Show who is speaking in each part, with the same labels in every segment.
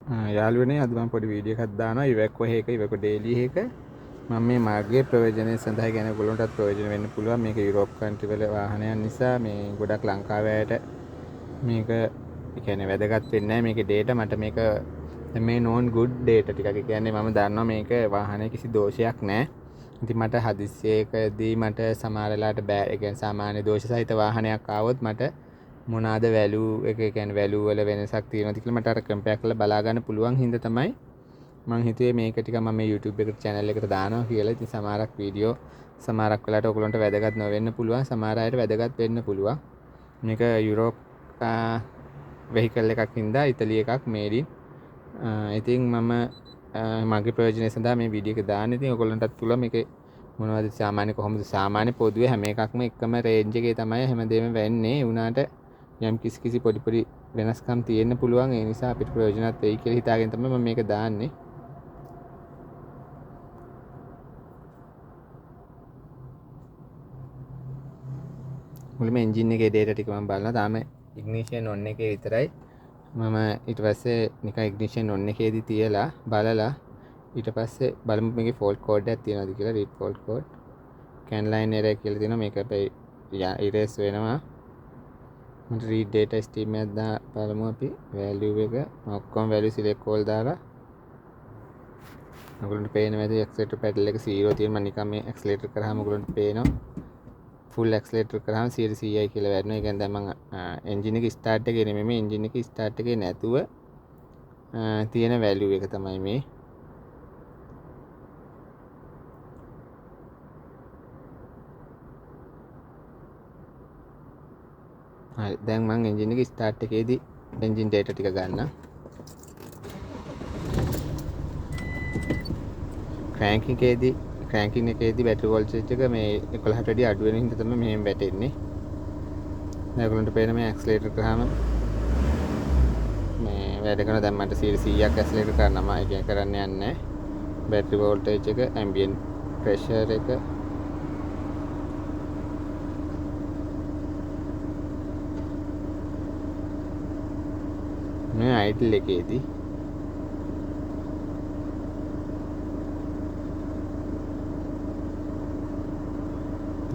Speaker 1: යාළුවනේ අද මම පොඩි වීඩියෝ එකක් දානවා ඉවැක්කෝ එක ඉවැක්කෝ ඩේලි එක මම මේ මාර්ගයේ ප්‍රයෝජනය සඳහා ගැන ඔයගොල්ලන්ටත් ප්‍රයෝජන වෙන්න පුළුවන් මේක යුරෝප් කන්ට්‍රි වල වාහනයන් නිසා මේ ගොඩක් ලංකාවේ අයට මේක කියන්නේ වැදගත් වෙන්නේ නැහැ මේකේ ඩේටා මට මේක මේ නෝන් ගුඩ් ඩේටා ටිකක් කියන්නේ මම දන්නවා මේක වාහනේ කිසි දෝෂයක් නැහැ ඉතින් මට හදිස්සියකදී මට සමහර වෙලාවට බෑ ඒ කියන්නේ සාමාන්‍ය දෝෂ සහිත වාහනයක් ආවොත් මට මොනවාද වැලියු එක කියන්නේ වැලියු වල වෙනසක් තියෙනවද කියලා මට අර කම්පෙයාර් කරලා බලා ගන්න පුළුවන් හින්දා තමයි මම හිතුවේ මේක ටික මම මේ YouTube එකට channel එකට දානවා කියලා. ඉතින් සමහරක් වීඩියෝ සමහරක් වෙලාවට ඔයගොල්ලන්ට වැදගත් නොවෙන්න පුළුවන්. සමහර අයට වැදගත් වෙන්න පුළුවන්. මේක යුරෝප් වෙහිකල් එකක් හින්දා ඉතාලි එකක් made in. ඉතින් මම මගේ ප්‍රයෝජනය සඳහා මේ වීඩියෝ එක දාන්නේ. ඉතින් ඔයගොල්ලන්ටත් පුළුවන් මේකේ මොනවද සාමාන්‍ය කොහොමද සාමාන්‍ය පොදුවේ හැම එකක්ම එකම රේන්ජ් එකේ තමයි හැමදේම වෙන්නේ. උනාට යම් කිසි පොඩි වෙනස්කම් තියෙන්න පුළුවන්. ඒ නිසා අපිට ප්‍රයෝජනවත් වෙයි කියලා හිතාගෙන තමයි මම මේක දාන්නේ. මුලින්ම එන්ජින් එකේ data ටික මම බලනවා. තාම ignition on එකේ විතරයි. මම ඊට පස්සේ නිකන් ignition on එකේදී තියලා බලලා ඊට පස්සේ බලමු මේකේ fault code එකක් තියෙනවද කියලා. read fault code can line error කියලා තියෙනවා. මේක අපේ erase වෙනවා. මට read data stream එකක් දා බලමු අපි value එක ඔක්කොම value select all දාලා ඔයගොල්ලන්ට පේන වැඩි accelerator pedal එක 0 තියෙන මම නිකන් මේ accelerator කරාම ඔයගොල්ලන්ට පේනවා full accelerator කරාම 100යි කියලා වැටෙනවා. ඒ කියන්නේ දැන් මම engine එක start එකේ නෙමෙයි මේ engine එක start එකේ නැතුව තියෙන value එක තමයි මේ. හරි දැන් මම engine එක start එකේදී engine data ටික ගන්නම්. cranking එකේදී battery voltage එක මේ 11ට වැඩිය අඩු වෙන හින්දා තමයි මෙහෙම වැටෙන්නේ. දැන් ඔයගොල්ලන්ට පේන මේ accelerator කරාම මේ වැඩ කරන දැන් මට 100ක් accelerator කරනම ඒ කියන්නේ කරන්න යන්නේ battery voltage එක ambient pressure එක මේ idle එකේදී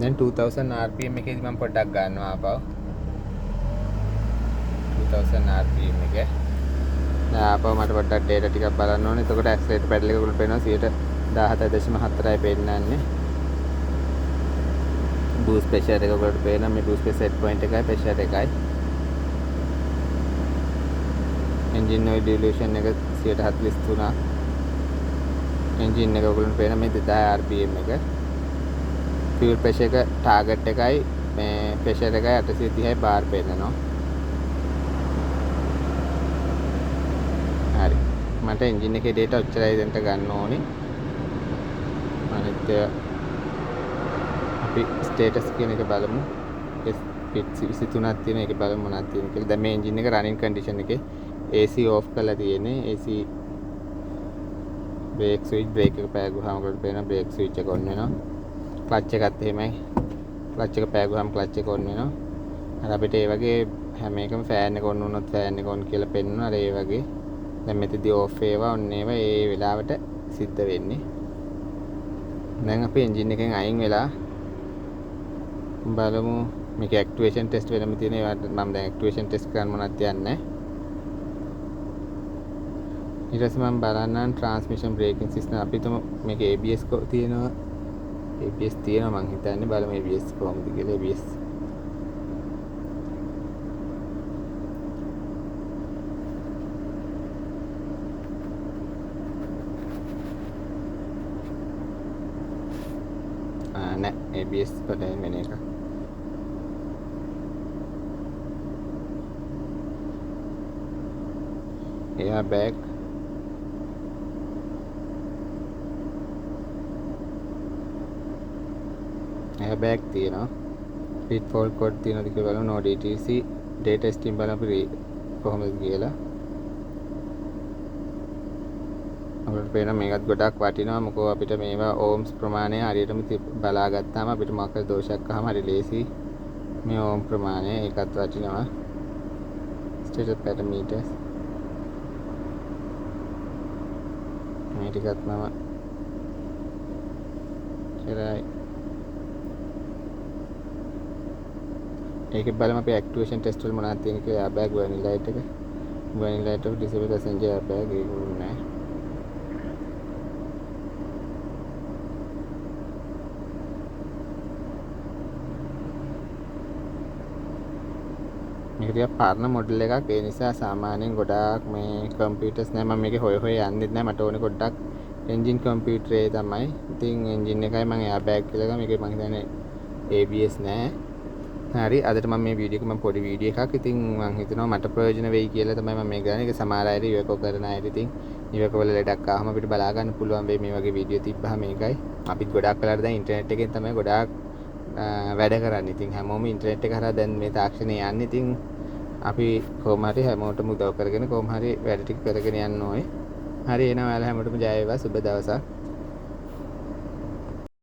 Speaker 1: දැන් 2000 rpm එකේදී මම පොඩ්ඩක් ගන්නවා ආපහු 2000 rpm එක දැන් ආපහු මට පොඩ්ඩක් data ටිකක් බලන්න ඕනේ. එතකොට accelerator pedal එක උඩට පේනවා 17.4යි පෙන්නන්නේ. boost pressure එක උඩට පේනවා. මේ boost pressure set point එකයි pressure එකයි. engine oil dilution එක 143ක්. engine එක උඩට පේන මේ 2000 rpm එක. fuel pressure එක target එකයි මේ pressure එකයි 830යි bar පෙන්නනවා. හරි. මට engine එකේ data ඔච්චරයි දෙන්න ගන්න ඕනේ. අනිත් අපි status කියන එක බලමු. speed 23ක් තියෙන එක බලමු මොනවද තියෙන කියලා. දැන් මේ engine එක running condition එකේ AC off කරලා තියෙන්නේ. AC brake switch brake එක පෑගුවාම ඔයගොල්ලෝ පේනවා brake switch එක on වෙනවා. clutch එකත් එහෙමයි. clutch එක පෑගුවාම clutch එක on වෙනවා. අර අපිට ඒ වගේ හැම එකම fan එක on වුණොත් fan එක on කියලා පෙන්වනවා. අර ඒ වගේ දැන් මෙතනදී off ඒවා on ඒවා ඒ වෙලාවට සිද්ධ වෙන්නේ. දැන් අපි engine එකෙන් අයින් වෙලා බලමු මේක activation test වෙනම තියෙන ඒවාට මම දැන් activation test කරන්න මොනවද යන්නේ. ඊට පස්සේ මම බලන්නම් transmission braking system අපි තුමු මේක ABS තියෙනවා. ABS තියෙනවා මං හිතන්නේ බලමු ABS කොහොමද කියලා ABS නෑ ABS පොඩ්ඩක් වෙන එක එයා බෑග් airbag තියෙනවා read fault code තියෙනවද කියලා බලමු no DTC data stream බලමු අපි කොහොමද කියලා අපිට පේන මේකත් ගොඩක් වටිනවා මොකෝ අපිට මේවා ohms ප්‍රමාණය හරියටම බලා ගත්තාම අපිට මොකක් දෝෂයක් ආවම හරි ලේසි මේ ohm ප්‍රමාණය ඒකත් වටිනවා status parameters මේ ටිකත් මම කරයි. ඒකේ බලමු අපි ඇක්ටිවේෂන් ටෙස්ට් වල මොනවද තියෙන්නේ කියලා. එයාබෑග් වර්නින් ලයිට් එක. වර්නින් ලයිට් එක ඩිසේබල් පැසෙන්ජර් එයාබෑග් ඒක නෑ. මේක ටිකක් පරණ මොඩල් එකක්. ඒ නිසා සාමාන්‍යයෙන් ගොඩාක් මේ කම්පියුටර්ස් නෑ. මම මේකේ හොය යන්නෙත් නෑ. මට ඕනේ පොඩ්ඩක් එන්ජින් කම්පියුටරේ තමයි. ඉතින් එන්ජින් එකයි මම එයාබෑග් කියලා ගම. මේකේ මම හිතන්නේ ABS නෑ. හරි අදට මම මේ වීඩියෝ එක මම පොඩි වීඩියෝ එකක්. ඉතින් මම හිතනවා මට ප්‍රයෝජන වෙයි කියලා තමයි මම මේ ගන්නේ. ඒක සමහර අය ඉවකෝ කරන අය ඉතින් ඉවකෝ වල ලඩක් ආවම අපිට බලා ගන්න පුළුවන් වෙයි මේ වගේ වීඩියෝ තිබ්බහම. මේකයි අපිත් ගොඩක් වෙලාවට දැන් ඉන්ටර්නෙට් එකෙන් තමයි ගොඩාක් වැඩ කරන්නේ. ඉතින් හැමෝම ඉන්ටර්නෙට් එක හරහා දැන් මේ තාක්ෂණය යන්නේ. ඉතින් අපි කොහොම හරි හැමෝටම උදව් කරගෙන කොහොම හරි වැඩ ටික කරගෙන යන්න ඕනේ. හරි එහෙනම් ඔයාලා හැමෝටම ජය වේවා. සුබ දවසක්.